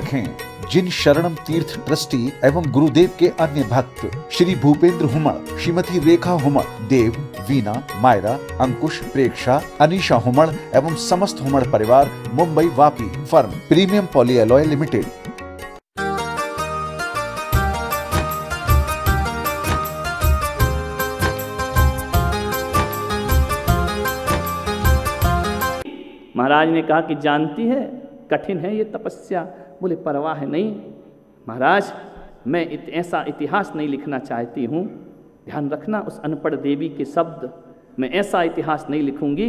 जिन शरणम तीर्थ ट्रस्टी एवं गुरुदेव के अन्य भक्त श्री भूपेंद्र हुमड़, श्रीमती रेखा हुमड़, देव, वीना, मायरा, अंकुश, प्रेक्षा, अनीशा हुमड़ एवं समस्त हुमड़ परिवार, Mumbai Vapi, firm Premium Polyalloy Limited. महाराज ने कहा कि जानती है कठिन है ये तपस्या। बोले परवाह नहीं महाराज, मैं ऐसा इतिहास नहीं लिखना चाहती हूँ। ध्यान रखना उस अनपढ़ देवी के शब्द, मैं ऐसा इतिहास नहीं लिखूंगी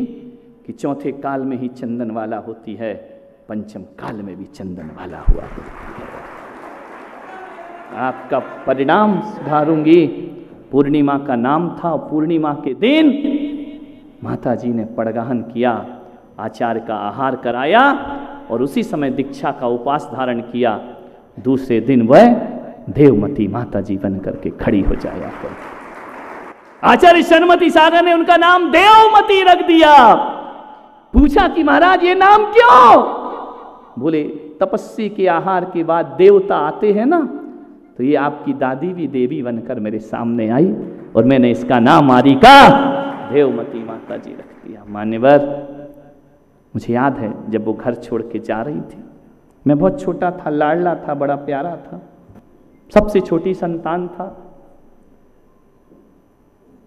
कि चौथे काल में ही चंदन वाला होती है, पंचम काल में भी चंदन वाला हुआ होती है। आपका परिणाम सुधारूंगी। पूर्णिमा का नाम था, पूर्णिमा के दिन माता जी ने पड़गाहन किया, आचार्य का आहार कराया और उसी समय दीक्षा का उपास धारण किया। दूसरे दिन वह देवमती माता जी बन करके खड़ी हो जाया कर। आचार्य शर्मती सागर ने उनका नाम देवमती रख दिया। पूछा कि महाराज ये नाम क्यों? बोले तपस्वी के आहार के बाद देवता आते हैं ना, तो ये आपकी दादी भी देवी बनकर मेरे सामने आई और मैंने इसका नाम आरिका देवमती माता जी रख दिया। मान्यवर, मुझे याद है जब वो घर छोड़ के जा रही थी, मैं बहुत छोटा था, लाडला था, बड़ा प्यारा था, सबसे छोटी संतान था।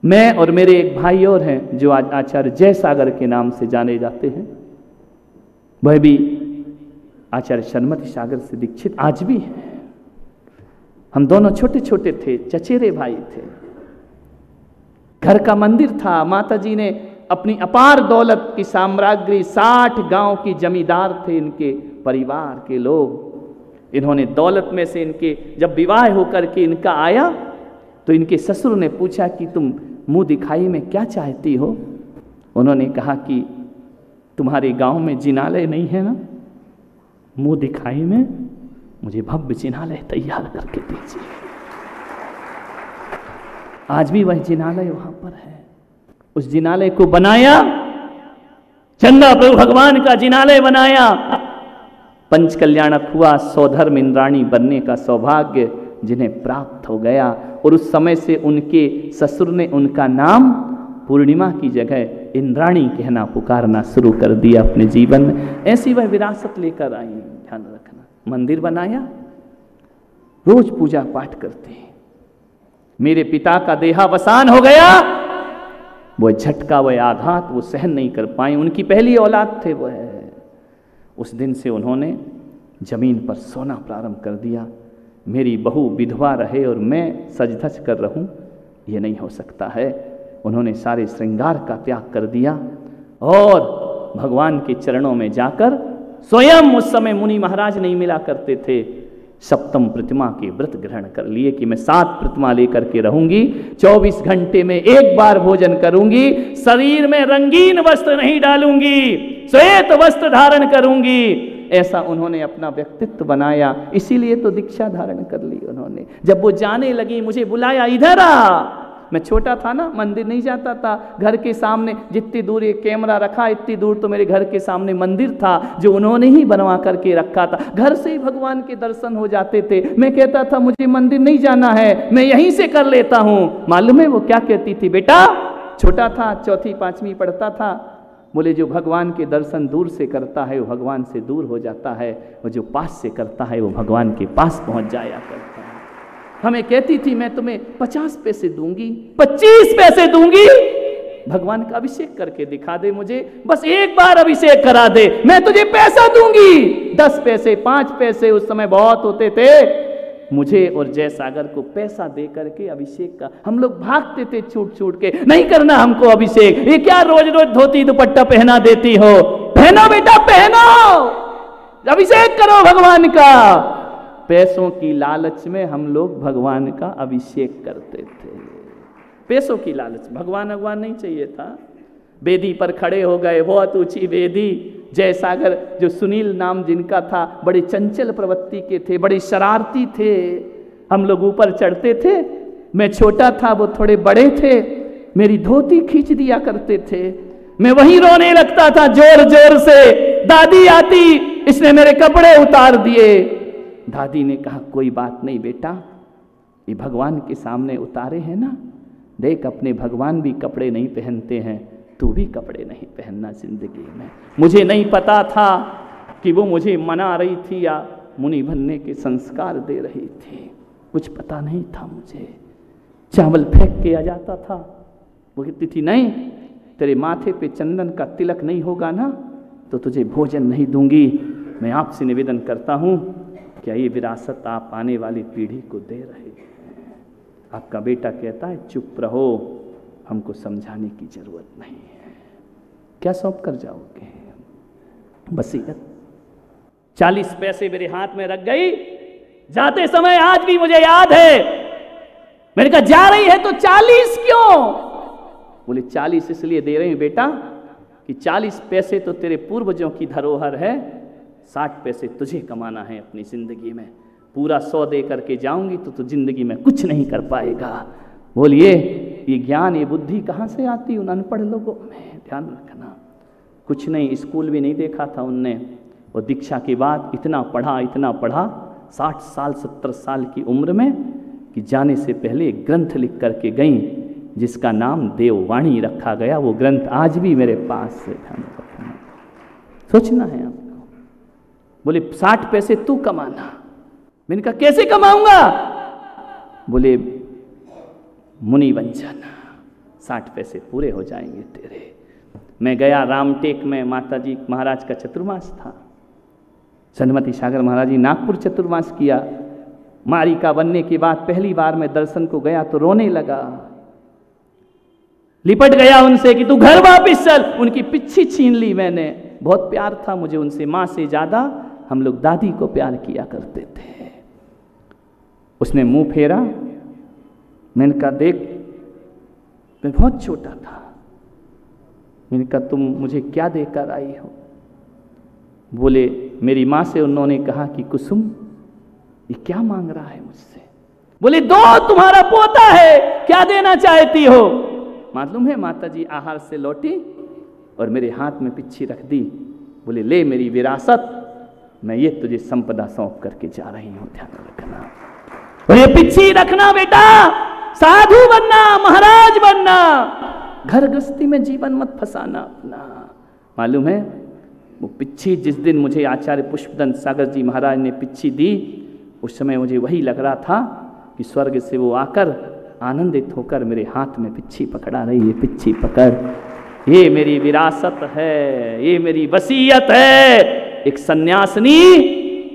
मैं और मेरे एक भाई और हैं जो आज आचार्य जयसागर के नाम से जाने जाते हैं, वह भी आचार्य शर्मती सागर से दीक्षित आज भी है। हम दोनों छोटे छोटे थे, चचेरे भाई थे। घर का मंदिर था। माता जी ने अपनी अपार दौलत की साम्राज्ञी, 60 गांव की जमींदार थे इनके परिवार के लोग। इन्होंने दौलत में से इनके जब विवाह होकर के इनका आया तो इनके ससुर ने पूछा कि तुम मुंह दिखाई में क्या चाहती हो? उन्होंने कहा कि तुम्हारे गांव में जिनालय नहीं है ना, मुंह दिखाई में मुझे भव्य जिनालय तैयार करके दीजिए। आज भी वह जिनालय वहां पर है। उस जिनालय को बनाया, चंदा प्रभु भगवान का जिनालय बनाया। पंच कल्याणक हुआ, सौधर्म इंद्राणी बनने का सौभाग्य जिन्हें प्राप्त हो गया। और उस समय से उनके ससुर ने उनका नाम पूर्णिमा की जगह इंद्राणी कहना, पुकारना शुरू कर दिया अपने जीवन में। ऐसी वह विरासत लेकर आई। ध्यान रखना, मंदिर बनाया, रोज पूजा पाठ करते हैं। मेरे पिता का देहावसान हो गया, वह झटका, वह आघात वो सहन नहीं कर पाए। उनकी पहली औलाद थे वह। उस दिन से उन्होंने जमीन पर सोना प्रारंभ कर दिया। मेरी बहू विधवा रहे और मैं सज-धज कर रहूं, ये नहीं हो सकता है। उन्होंने सारे श्रृंगार का त्याग कर दिया और भगवान के चरणों में जाकर स्वयं, उस समय मुनि महाराज नहीं मिला करते थे, सप्तम प्रतिमा के व्रत ग्रहण कर लिए कि मैं 7 प्रतिमा लेकर के रहूंगी, 24 घंटे में एक बार भोजन करूंगी, शरीर में रंगीन वस्त्र नहीं डालूंगी, श्वेत वस्त्र धारण करूंगी। ऐसा उन्होंने अपना व्यक्तित्व बनाया। इसीलिए तो दीक्षा धारण कर ली उन्होंने। जब वो जाने लगी, मुझे बुलाया, इधर आ। मैं छोटा था ना, मंदिर नहीं जाता था। घर के सामने जितनी दूर एक कैमरा रखा, इतनी दूर तो मेरे घर के सामने मंदिर था जो उन्होंने ही बनवा करके रखा था। घर से ही भगवान के दर्शन हो जाते थे। मैं कहता था मुझे मंदिर नहीं जाना है, मैं यहीं से कर लेता हूँ। मालूम है वो क्या कहती थी? बेटा, छोटा था, 4वीं 5वीं पढ़ता था। बोले जो भगवान के दर्शन दूर से करता है वो भगवान से दूर हो जाता है, और जो पास से करता है वो भगवान के पास पहुँच जाया करता है। हमें कहती थी मैं तुम्हें 50 पैसे दूंगी, 25 पैसे दूंगी, भगवान का अभिषेक करके दिखा दे मुझे, बस एक बार अभिषेक करा दे, मैं तुझे पैसा दूंगी। 10 पैसे, 5 पैसे उस समय बहुत होते थे। मुझे और जयसागर को पैसा दे करके अभिषेक का, हम लोग भागते थे छूट छूट के, नहीं करना हमको अभिषेक, ये क्या रोज रोज धोती दुपट्टा पहना देती हो, पहनो बेटा पहनो, अभिषेक करो भगवान का। पैसों की लालच में हम लोग भगवान का अभिषेक करते थे। पैसों की लालच, भगवान नहीं चाहिए था। वेदी पर खड़े हो गए, बहुत ऊंची वेदी। जयसागर, जो सुनील नाम जिनका था, बड़े चंचल प्रवृत्ति के थे, बड़े शरारती थे। हम लोग ऊपर चढ़ते थे, मैं छोटा था, वो थोड़े बड़े थे, मेरी धोती खींच दिया करते थे, मैं वहीं रोने लगता था जोर जोर से। दादी आती, इसने मेरे कपड़े उतार दिए। दादी ने कहा कोई बात नहीं बेटा, ये भगवान के सामने उतारे हैं ना, देख अपने भगवान भी कपड़े नहीं पहनते हैं, तू भी कपड़े नहीं पहनना जिंदगी में। मुझे नहीं पता था कि वो मुझे मना रही थी या मुनि बनने के संस्कार दे रही थी, कुछ पता नहीं था मुझे। चावल फेंक के आ जाता था, वो कहती थी नहीं, तेरे माथे पे चंदन का तिलक नहीं होगा ना तो तुझे भोजन नहीं दूंगी। मैं आपसे निवेदन करता हूँ, क्या ये विरासत आप आने वाली पीढ़ी को दे रहे हैं? आपका बेटा कहता है चुप रहो, हमको समझाने की जरूरत नहीं है। क्या सौंप कर जाओगे? वसीयत 40 पैसे मेरे हाथ में रख गई, जाते समय आज भी मुझे याद है। मैंने कहा जा रही है तो 40 क्यों? बोले 40 इसलिए दे रहे हैं बेटा कि 40 पैसे तो तेरे पूर्वजों की धरोहर है, 60 पैसे तुझे कमाना है अपनी जिंदगी में। पूरा 100 दे करके जाऊंगी तो तू जिंदगी में कुछ नहीं कर पाएगा। बोलिए ये ज्ञान, ये बुद्धि कहाँ से आती उन अनपढ़ लोगों में? ध्यान रखना। कुछ नहीं, स्कूल भी नहीं देखा था उनने, और दीक्षा के बाद इतना पढ़ा 60 साल 70 साल की उम्र में कि जाने से पहले एक ग्रंथ लिख करके गई जिसका नाम देववाणी रखा गया। वो ग्रंथ आज भी मेरे पास है। ध्यान रखना, सोचना है आपको। बोले 60 पैसे तू कमाना। मैंने कहा कैसे कमाऊंगा? बोले मुनि बन जाना, 60 पैसे पूरे हो जाएंगे तेरे। मैं गया रामटेक में, माता जी महाराज का चतुर्मास था, चंद्रमती सागर महाराज जी नागपुर चतुर्मास किया। मारिका बनने के बाद पहली बार मैं दर्शन को गया तो रोने लगा, लिपट गया उनसे कि तू घर वापिस चल। उनकी पिच्छी छीन ली मैंने। बहुत प्यार था मुझे उनसे, माँ से ज्यादा हम लोग दादी को प्यार किया करते थे। उसने मुंह फेरा, मैंने कहा देख मैं बहुत छोटा था, मैंने कहा तुम मुझे क्या देकर आई हो? बोले मेरी माँ से उन्होंने कहा कि कुसुम ये क्या मांग रहा है मुझसे? बोले दो, तुम्हारा पोता है, क्या देना चाहती हो? मालूम है माता जी आहार से लौटी और मेरे हाथ में पिच्छी रख दी। बोले ले मेरी विरासत, मैं ये तुझे संपदा सौंप करके जा रही हूं, ध्यान रखना। और ये पिच्छी रखना बेटा, साधु बनना, महाराज बनना, घर गृहस्थी में जीवन मत फंसाना अपना। मालूम है वो पिच्छी जिस दिन मुझे आचार्य पुष्पदंत सागर जी महाराज ने पिच्छी दी, उस समय मुझे वही लग रहा था कि स्वर्ग से वो आकर आनंदित होकर मेरे हाथ में पिच्छी पकड़ा रही है। पिच्छी पकड़, ये मेरी विरासत है, ये मेरी वसीयत है। एक सन्यासिनी,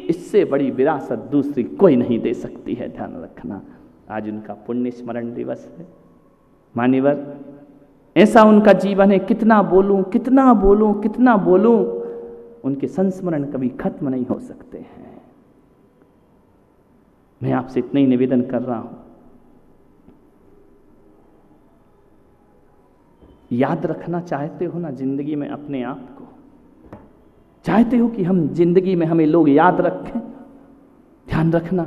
इससे बड़ी विरासत दूसरी कोई नहीं दे सकती है, ध्यान रखना। आज उनका पुण्य स्मरण दिवस है। मान्यवर, ऐसा उनका जीवन है, कितना बोलूं कितना बोलूं कितना बोलूं, उनके संस्मरण कभी खत्म नहीं हो सकते हैं। मैं आपसे इतना ही निवेदन कर रहा हूं, याद रखना चाहते हो ना जिंदगी में अपने आप को? चाहते हो कि हम जिंदगी में हमें लोग याद रखें? ध्यान रखना,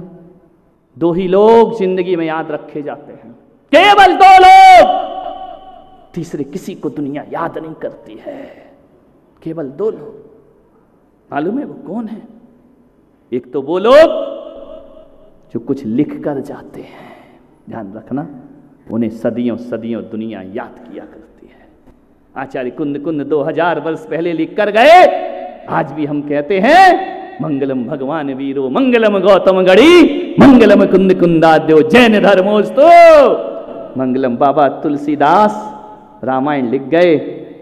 दो ही लोग जिंदगी में याद रखे जाते हैं, केवल दो लोग। तीसरे किसी को दुनिया याद नहीं करती है, केवल दो लोग। मालूम है वो कौन है? एक तो वो लोग जो कुछ लिख कर जाते हैं, ध्यान रखना, उन्हें सदियों सदियों दुनिया याद किया करती है। आचार्य कुंद कुंद 2000 वर्ष पहले लिख कर गए, आज भी हम कहते हैं मंगलम भगवान वीरो, मंगलम गौतम गढ़ी, मंगलम कुंद कुंदाद्यो, जैन धर्मोस्तु। मंगलम बाबा तुलसीदास रामायण लिख गए,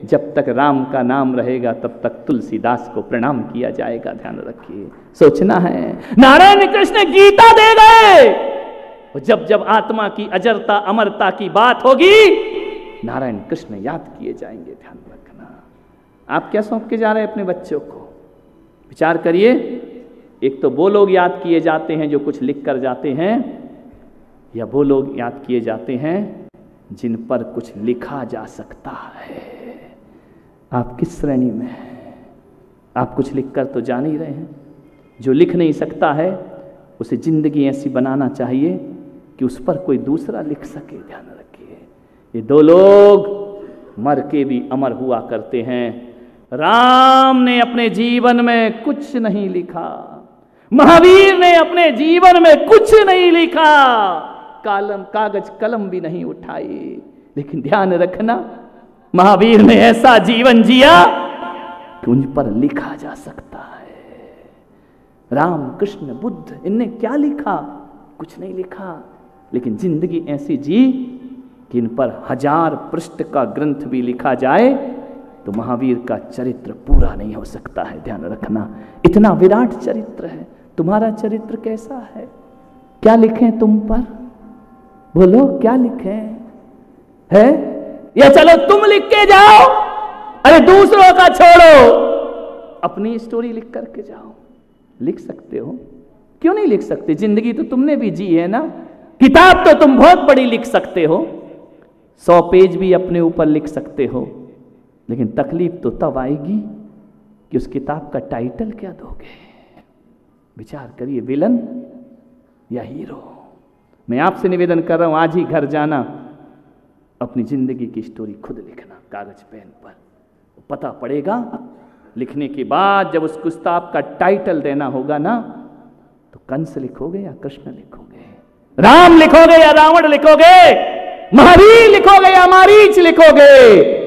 जब तक राम का नाम रहेगा तब तक तुलसीदास को प्रणाम किया जाएगा, ध्यान रखिए। सोचना है, नारायण कृष्ण गीता दे गए, और जब जब आत्मा की अजरता अमरता की बात होगी, नारायण कृष्ण याद किए जाएंगे, ध्यान रखना। आप क्या सौंप के जा रहे हैं अपने बच्चों को? विचार करिए। एक तो वो लोग याद किए जाते हैं जो कुछ लिख कर जाते हैं, या वो लोग याद किए जाते हैं जिन पर कुछ लिखा जा सकता है। आप किस श्रेणी में हैं? आप कुछ लिख कर तो जान ही रहे हैं। जो लिख नहीं सकता है उसे जिंदगी ऐसी बनाना चाहिए कि उस पर कोई दूसरा लिख सके, ध्यान रखिए। ये दो लोग मर के भी अमर हुआ करते हैं। राम ने अपने जीवन में कुछ नहीं लिखा, महावीर ने अपने जीवन में कुछ नहीं लिखा, कागज कलम भी नहीं उठाई, लेकिन ध्यान रखना महावीर ने ऐसा जीवन जिया कि उन पर लिखा जा सकता है। राम, कृष्ण, बुद्ध, इनने क्या लिखा? कुछ नहीं लिखा, लेकिन जिंदगी ऐसी जी कि इन पर 1000 पृष्ठ का ग्रंथ भी लिखा जाए तो महावीर का चरित्र पूरा नहीं हो सकता है। ध्यान रखना, इतना विराट चरित्र है। तुम्हारा चरित्र कैसा है? क्या लिखें तुम पर? बोलो, क्या लिखें? है या चलो तुम लिख के जाओ? अरे दूसरों का छोड़ो, अपनी स्टोरी लिख करके जाओ। लिख सकते हो, क्यों नहीं लिख सकते? जिंदगी तो तुमने भी जी है ना। किताब तो तुम बहुत बड़ी लिख सकते हो, 100 पेज भी अपने ऊपर लिख सकते हो, लेकिन तकलीफ तो तब आएगी कि उस किताब का टाइटल क्या दोगे। विचार करिए, विलन या हीरो। मैं आपसे निवेदन कर रहा हूं, आज ही घर जाना, अपनी जिंदगी की स्टोरी खुद लिखना कागज पेन पर। पता पड़ेगा लिखने के बाद, जब उस किताब का टाइटल देना होगा ना, तो कंस लिखोगे या कृष्ण लिखोगे, राम लिखोगे या रावण लिखोगे, महावीर लिखोगे या मारीच लिखोगे।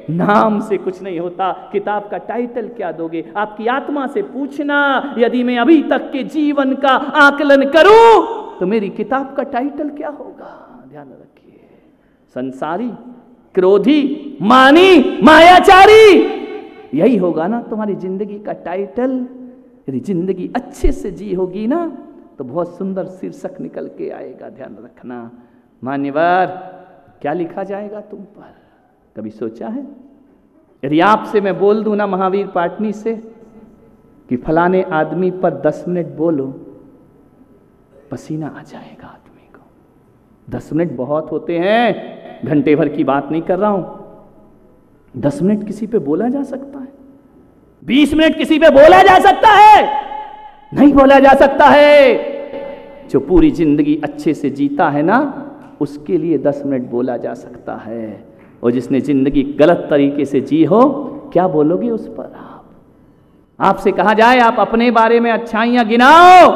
नाम से कुछ नहीं होता, किताब का टाइटल क्या दोगे? आपकी आत्मा से पूछना, यदि मैं अभी तक के जीवन का आकलन करूं तो मेरी किताब का टाइटल क्या होगा? ध्यान रखिए, संसारी, क्रोधी, मानी, मायाचारी, यही होगा ना तुम्हारी जिंदगी का टाइटल। यदि जिंदगी अच्छे से जी होगी ना तो बहुत सुंदर शीर्षक निकल के आएगा। ध्यान रखना मान्यवर, क्या लिखा जाएगा तुम पर? कभी सोचा है? यदि आपसे मैं बोल दूं ना महावीर पाटनी से कि फलाने आदमी पर 10 मिनट बोलो, पसीना आ जाएगा आदमी को। 10 मिनट बहुत होते हैं, घंटे भर की बात नहीं कर रहा हूं। 10 मिनट किसी पे बोला जा सकता है? 20 मिनट किसी पे बोला जा सकता है? नहीं बोला जा सकता है। जो पूरी जिंदगी अच्छे से जीता है ना, उसके लिए 10 मिनट बोला जा सकता है। और जिसने जिंदगी गलत तरीके से जी हो, क्या बोलोगे उस पर? आपसे कहा जाए आप अपने बारे में अच्छाइयां गिनाओ,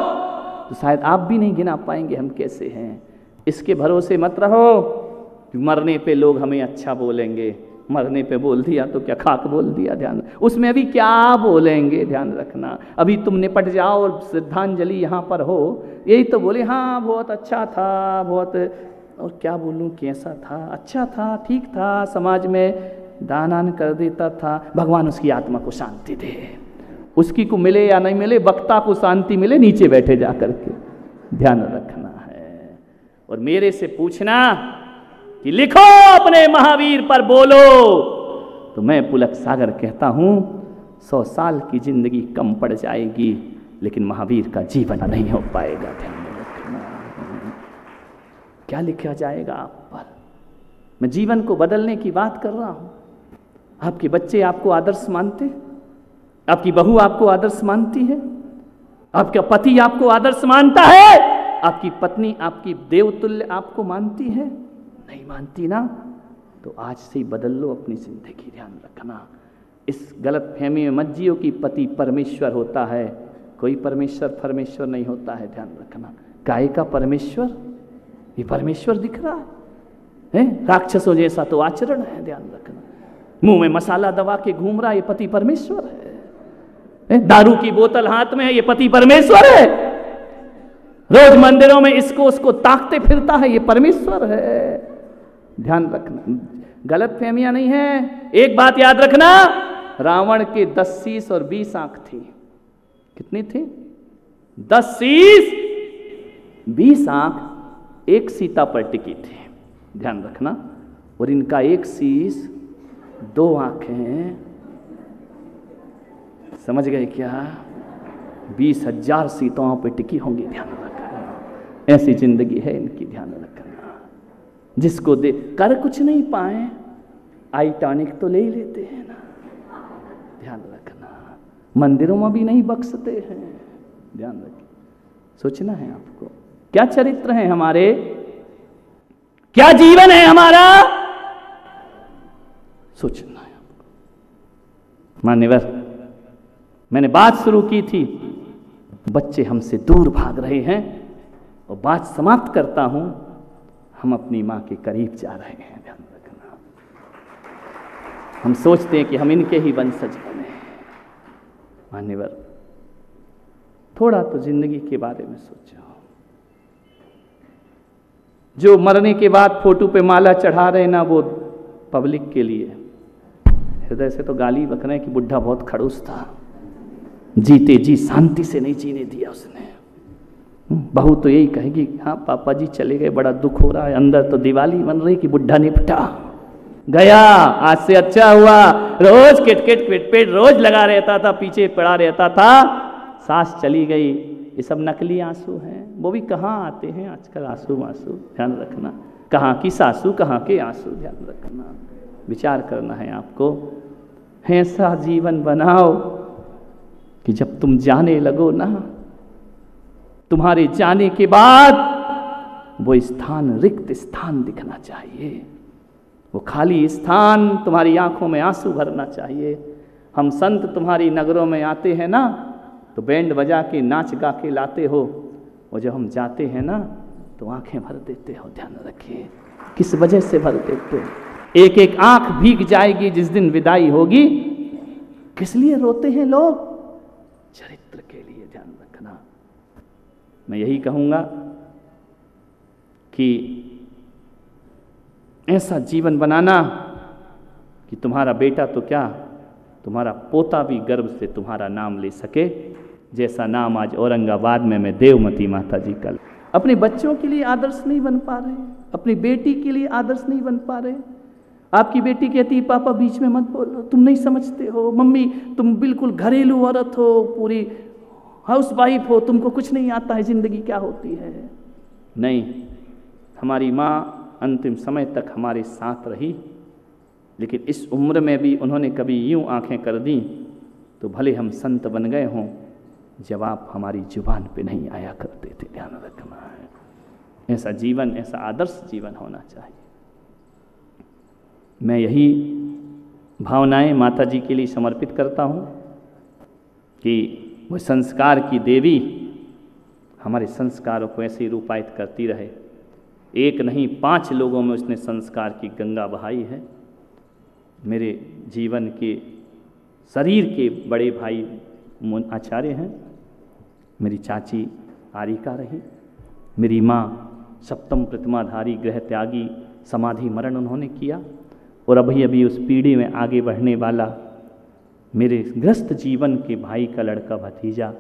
तो शायद आप भी नहीं गिना पाएंगे हम कैसे हैं। इसके भरोसे मत रहो कि मरने पे लोग हमें अच्छा बोलेंगे। मरने पे बोल दिया तो क्या खाक बोल दिया? ध्यान, उसमें अभी क्या बोलेंगे? ध्यान रखना, अभी तुम निपट जाओ और श्रद्धांजलि यहाँ पर हो, यही तो बोले हाँ बहुत अच्छा था, बहुत, और क्या बोलूँ कैसा था? अच्छा था, ठीक था, समाज में दान कर देता था। भगवान उसकी आत्मा को शांति दे, उसकी को मिले या नहीं मिले, वक्ता को शांति मिले, नीचे बैठे जा करके। ध्यान रखना है। और मेरे से पूछना कि लिखो अपने महावीर पर बोलो, तो मैं पुलक सागर कहता हूं 100 साल की जिंदगी कम पड़ जाएगी, लेकिन महावीर का जीवन नहीं हो पाएगा। ध्यान रखना, क्या लिखा जाएगा आप पर? मैं जीवन को बदलने की बात कर रहा हूं। आपके बच्चे आपको आदर्श मानते, आपकी बहू आपको आदर्श मानती है, आपका पति आपको आदर्श मानता है, आपकी पत्नी आपकी देवतुल्य आपको मानती है? नहीं मानती ना, तो आज से ही बदल लो अपनी जिंदगी। ध्यान रखना, इस गलत फहमी में मत जियो कि पति परमेश्वर होता है। कोई परमेश्वर नहीं होता है। ध्यान रखना, काय का परमेश्वर? ये परमेश्वर दिख रहा है? राक्षसों जैसा तो आचरण है। ध्यान रखना, मुंह में मसाला दबा के घूम रहा, ये पति परमेश्वर है। दारू की बोतल हाथ में है, ये पति परमेश्वर है। रोज मंदिरों में इसको उसको ताकते फिरता है, ये परमेश्वर है। ध्यान रखना, गलत फहमियां नहीं है। एक बात याद रखना, रावण के 10 शीश और 20 आंख थी। कितनी थी? 10 शीश 20 आंख एक सीता पर टिकी थी। ध्यान रखना, और इनका एक शीश 2 आंखें। समझ गए क्या? 20,000 सीताओं पर टिकी होंगी। ध्यान रखना, ऐसी जिंदगी है इनकी। ध्यान रखना, जिसको दे कर कुछ नहीं पाए, आई टॉनिक तो ले ही लेते हैं ना। ध्यान रखना, मंदिरों में भी नहीं बख्शते हैं। ध्यान रखिए, सोचना है आपको, क्या चरित्र है हमारे, क्या जीवन है हमारा, सोचना है आपको। मान्यवर, मैंने बात शुरू की थी बच्चे हमसे दूर भाग रहे हैं। और बात समाप्त करता हूं, हम अपनी माँ के करीब जा रहे हैं। ध्यान रखना, हम सोचते हैं कि हम इनके ही वंशज बने। मान्यवर, थोड़ा तो जिंदगी के बारे में सोचो। जो मरने के बाद फोटो पे माला चढ़ा रहे ना, वो पब्लिक के लिए, हृदय से तो गाली बक रहे हैं कि बुढ़ा बहुत खड़ूस था, जीते जी शांति से नहीं जीने दिया उसने। बहू तो यही कहेगी, हाँ पापा जी चले गए, बड़ा दुख हो रहा है, अंदर तो दिवाली बन रही कि बुढ़ा निपटा गया, आज से अच्छा हुआ। रोज किटकिट पिटपिट रोज लगा रहता था, पीछे पड़ा रहता था, सास चली गई। ये सब नकली आंसू हैं, वो भी कहाँ आते हैं आजकल आंसू मांसू। ध्यान रखना, कहाँ की सासू कहाँ के आंसू, ध्यान रखना, विचार करना है आपको। ऐसा जीवन बनाओ कि जब तुम जाने लगो ना, तुम्हारे जाने के बाद वो स्थान, रिक्त स्थान दिखना चाहिए, वो खाली स्थान तुम्हारी आंखों में आंसू भरना चाहिए। हम संत तुम्हारी नगरों में आते हैं ना, तो बैंड बजा के नाच गा के लाते हो, और जब हम जाते हैं ना तो आंखें भर देते हो। ध्यान रखिए, किस वजह से भर देते हो? एक एक आंख भीग जाएगी जिस दिन विदाई होगी। किस लिए रोते हैं लोग? चरित्र के लिए। ध्यान रखना, मैं यही कहूंगा कि ऐसा जीवन बनाना कि तुम्हारा बेटा तो क्या, तुम्हारा पोता भी गर्व से तुम्हारा नाम ले सके, जैसा नाम आज औरंगाबाद में मैं देवमती माता जी का। अपने बच्चों के लिए आदर्श नहीं बन पा रहे, अपनी बेटी के लिए आदर्श नहीं बन पा रहे। आपकी बेटी कहती है पापा बीच में मत बोलो, तुम नहीं समझते हो, मम्मी तुम बिल्कुल घरेलू औरत हो, पूरी हाउस वाइफ हो, तुमको कुछ नहीं आता है जिंदगी क्या होती है। नहीं, हमारी माँ अंतिम समय तक हमारे साथ रही, लेकिन इस उम्र में भी उन्होंने कभी यूं आंखें कर दी तो भले हम संत बन गए हों, जवाब हमारी जुबान पे नहीं आया करते थे। ध्यान रखना है, ऐसा जीवन, ऐसा आदर्श जीवन होना चाहिए। मैं यही भावनाएं माता जी के लिए समर्पित करता हूं कि वो संस्कार की देवी हमारे संस्कारों को ऐसे ही रूपायित करती रहे। एक नहीं 5 लोगों में उसने संस्कार की गंगा बहाई है। मेरे जीवन के शरीर के बड़े भाई आचार्य हैं, मेरी चाची आरिका रही, मेरी माँ सप्तम प्रतिमाधारी गृह त्यागी समाधि मरण उन्होंने किया, और अभी अभी उस पीढ़ी में आगे बढ़ने वाला मेरे ग्रस्त जीवन के भाई का लड़का भतीजा,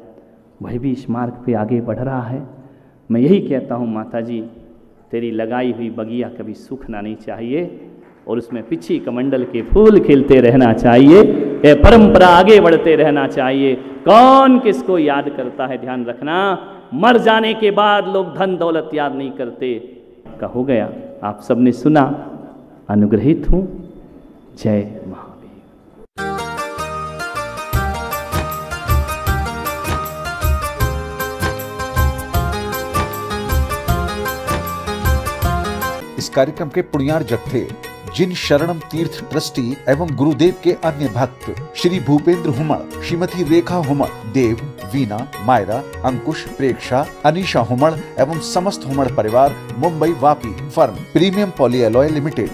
वह भी इस मार्ग पे आगे बढ़ रहा है। मैं यही कहता हूँ माता जी, तेरी लगाई हुई बगिया कभी सूखना नहीं चाहिए, और उसमें पिछी कमंडल के फूल खिलते रहना चाहिए, ये परंपरा आगे बढ़ते रहना चाहिए। कौन किसको याद करता है? ध्यान रखना, मर जाने के बाद लोग धन दौलत याद नहीं करते। का हो गया, आप सबने सुना, अनुग्रहित हूँ। जय महावीर। इस कार्यक्रम के पुण्यार्जक थे जिन शरणम तीर्थ ट्रस्टी एवं गुरुदेव के अन्य भक्त श्री भूपेंद्र हुमड़, श्रीमती रेखा हुमड़, देव, वीना, मायरा, अंकुश, प्रेक्षा, अनीशा हुमड़ एवं समस्त हुमड़ परिवार, Mumbai Vapi firm Premium Polyalloy limited.